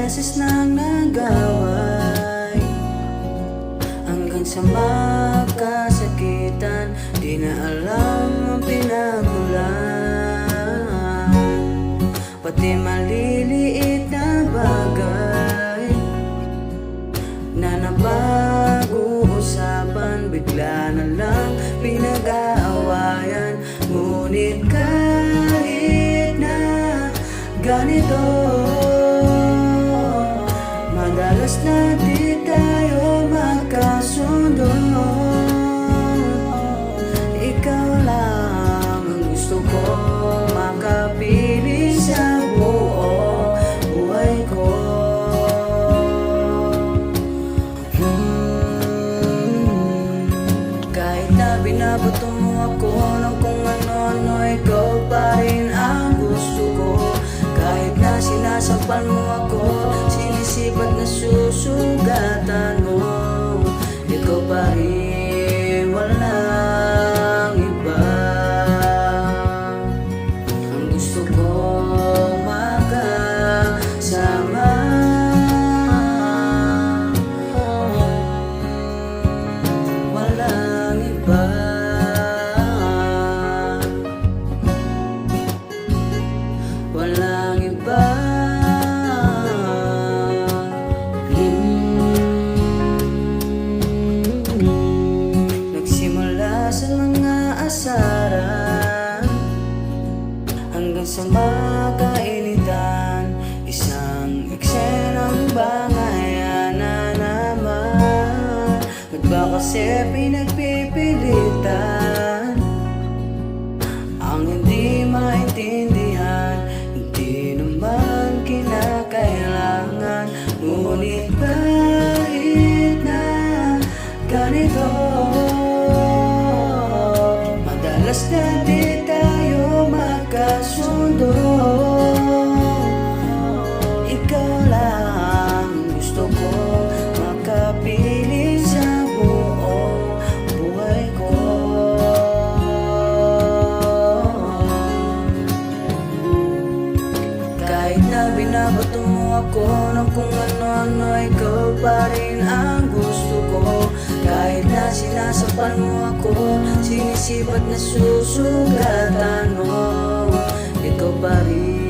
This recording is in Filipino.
beses nang nag-away, hanggang sa magkasakitan. Di na alam ang pinagulan, pati maliliit na bagay na napag-uusapan, bigla na lang pinag-aawayan. Ngunit kahit na ganito, madalas na di tayo magkasundo. Ikaw lang ang gusto ko makapiling sa buong buhay ko. Kahit na binabato mo ako ng kung ano-ano, ikaw pa rin ang gusto ko. Kahit na sinasampal mo ako, sinisipat na susugatan mo, ikaw pa rin, walang iba. Ang gusto ko makasama, walang iba. Walang iba. Nagsimula sa mga asaran, hanggang sa makainitan, isang eksenang bangayan na naman. Ba't ba kasi pinagpipilitan ang hindi maintindihan? Hindi naman kinakailangan. Ngunit kahit na ganito, madalas na di tayo magkasundo. Ikaw lang gusto ko makapiling sa buong buhay ko. Kahit na binabato mo ako ng kung ano-ano, ikaw pa rin ang gusto ko. Kahit na sinasampal mo ako, sinisipat na susugatan mo, ikaw pa rin.